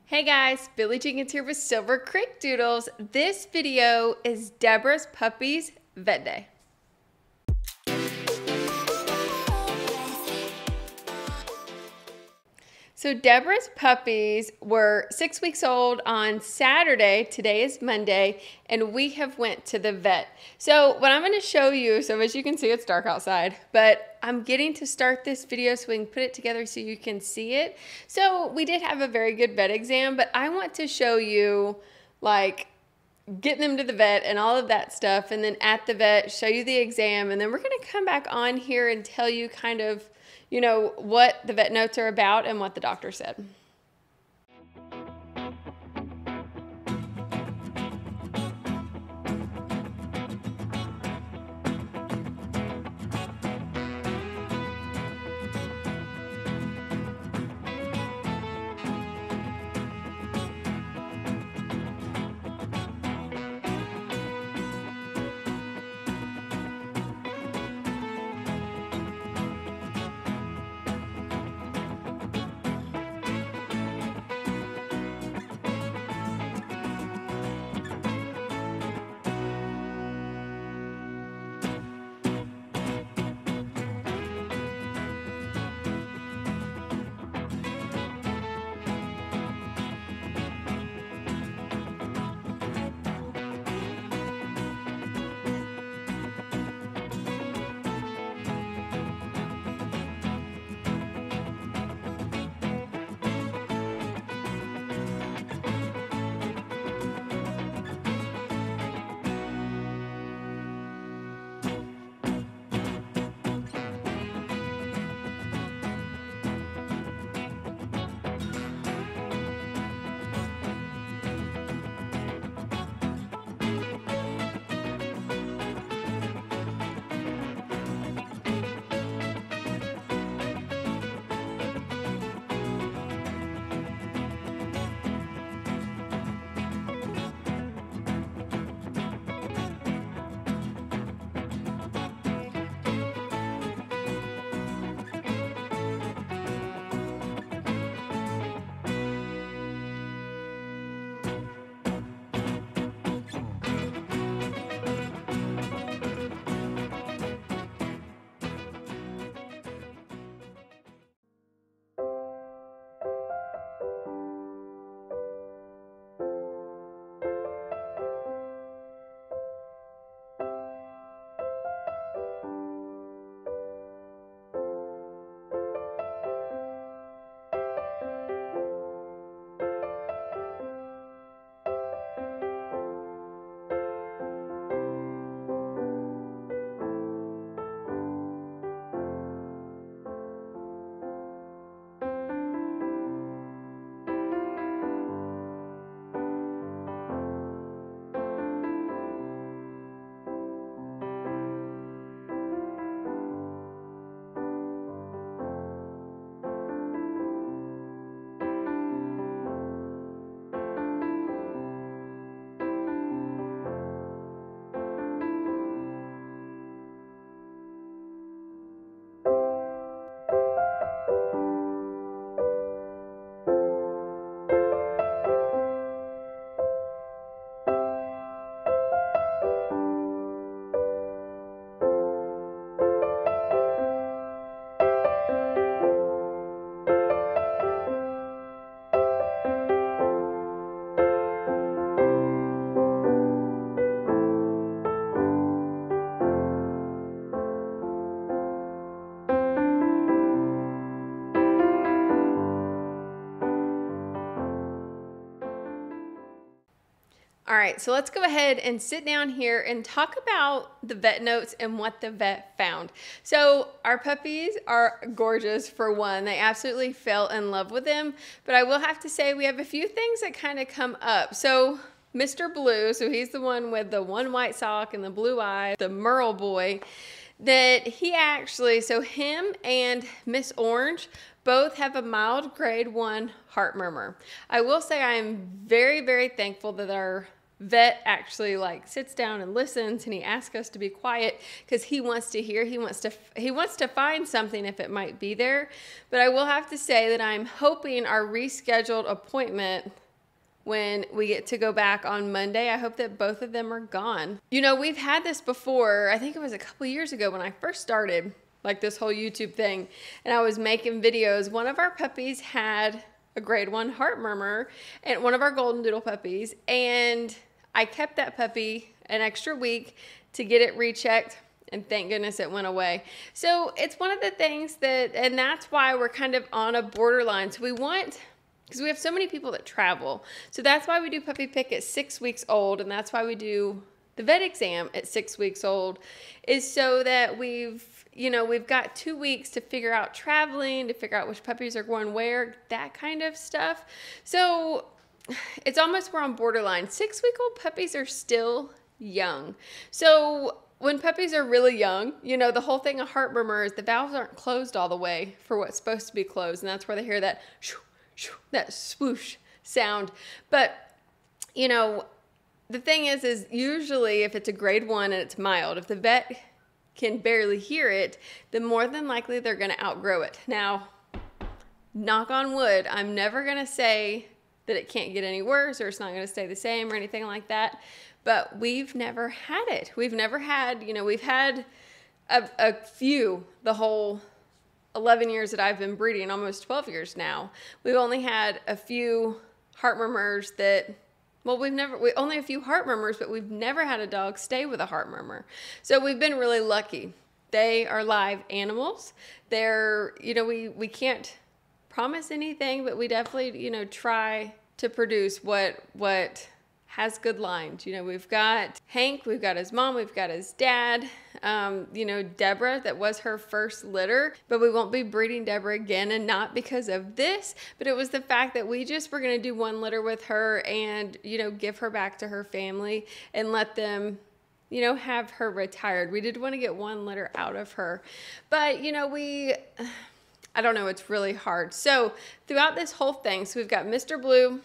Hey guys, Billie Jenkins here with Silver Creek Doodles. This video is Debra's Puppies Vet Day. So Debra's puppies were 6 weeks old on Saturday. Today is Monday, and we have went to the vet. So what I'm going to show you, so as you can see, it's dark outside, but I'm getting to start this video so we can put it together so you can see it. So we did have a very good vet exam, but I want to show you like getting them to the vet and all of that stuff, and then at the vet show you the exam, and then we're going to come back on here and tell you kind of, you know, what the vet notes are about and what the doctor said. All right, so let's go ahead and sit down here and talk about the vet notes and what the vet found. So our puppies are gorgeous for one. They absolutely fell in love with them, but I will have to say we have a few things that kind of come up. So Mr. Blue, so he's the one with the one white sock and the blue eye, the Merle boy, that he actually, so him and Miss Orange both have a mild grade 1 heart murmur. I will say I am very, very thankful that our vet actually like sits down and listens, and he asks us to be quiet because he wants to hear, he wants to find something if it might be there. But I will have to say that I'm hoping our rescheduled appointment when we get to go back on Monday, I hope that both of them are gone. You know, we've had this before. I think it was a couple years ago when I first started like this whole YouTube thing, and I was making videos. One of our puppies had a grade 1 heart murmur, and one of our golden doodle puppies, and I kept that puppy an extra week to get it rechecked, and thank goodness it went away. So it's one of the things that, and that's why we're kind of on a borderline. So we want, because we have so many people that travel, so that's why we do puppy pick at 6 weeks old, and that's why we do the vet exam at 6 weeks old, is so that we've got 2 weeks to figure out traveling, to figure out which puppies are going where, that kind of stuff. So it's almost, we're on borderline. 6-week-old puppies are still young. So when puppies are really young, the whole thing of heart murmur is the valves aren't closed all the way for what's supposed to be closed. And that's where they hear that shoo, shoo, that swoosh sound. But, the thing is usually if it's a grade 1 and it's mild, if the vet can barely hear it, then more than likely they're going to outgrow it. Now, knock on wood, I'm never going to say that it can't get any worse or it's not going to stay the same or anything like that, but we've never had it. We've never had, we've had a few the whole 11 years that I've been breeding, almost 12 years now. We've only had a few heart murmurs that, only a few heart murmurs, but we've never had a dog stay with a heart murmur. So we've been really lucky. They are live animals. They're, we can't promise anything, but we definitely, try to produce what has good lines. We've got Hank, we've got his mom, we've got his dad, Deborah, that was her first litter, but we won't be breeding Deborah again, and not because of this, but it was the fact that we just were going to do one litter with her and, give her back to her family and let them, have her retired. We did want to get one litter out of her, but, I don't know, it's really hard. So throughout this whole thing, so we've got Mr. Blue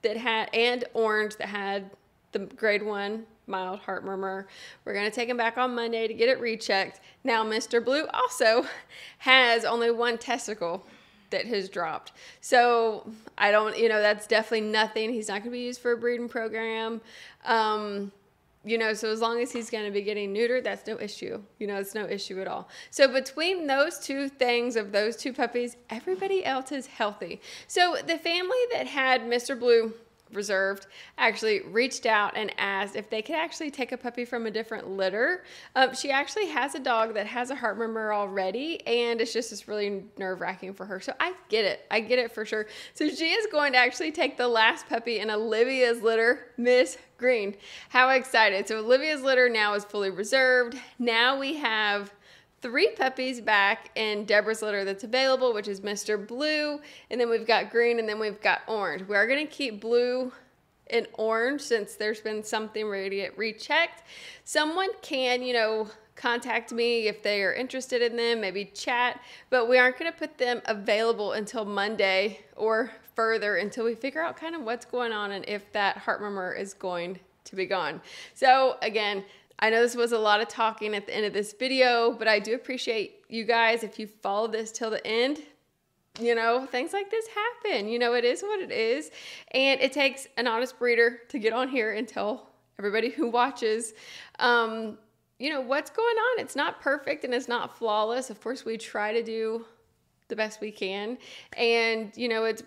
that had, and Orange that had the grade 1 mild heart murmur. We're going to take him back on Monday to get it rechecked. Now, Mr. Blue also has only one testicle that has dropped. So I don't, that's definitely nothing. He's not going to be used for a breeding program. So as long as he's going to be getting neutered, that's no issue. It's no issue at all. So between those two things of those two puppies, everybody else is healthy. So the family that had Mr. Blue reserved actually reached out and asked if they could actually take a puppy from a different litter. She actually has a dog that has a heart murmur already, and it's really nerve-wracking for her. So I get it for sure. So she is going to actually take the last puppy in Olivia's litter, Miss Green. How excited. So Olivia's litter now is fully reserved. Now we have 3 puppies back in Deborah's litter that's available, which is Mr. Blue, and then we've got Green, and then we've got Orange. We are going to keep Blue and Orange since there's been something ready to get rechecked. Someone can, contact me if they are interested in them, maybe chat, but we aren't going to put them available until Monday or further until we figure out kind of what's going on and if that heart murmur is going to be gone. So again, I know this was a lot of talking at the end of this video, but I do appreciate you guys if you follow this till the end. Things like this happen. It is what it is. And it takes an honest breeder to get on here and tell everybody who watches, what's going on. It's not perfect and it's not flawless. Of course, we try to do the best we can. And,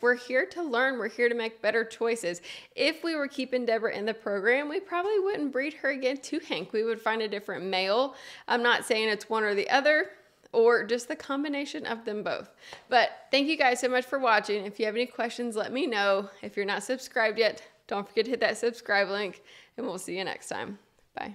we're here to learn. We're here to make better choices. If we were keeping Deborah in the program, we probably wouldn't breed her again to Hank. We would find a different male. I'm not saying it's one or the other or just the combination of them both. But thank you guys so much for watching. If you have any questions, let me know. If you're not subscribed yet, don't forget to hit that subscribe link, and we'll see you next time. Bye.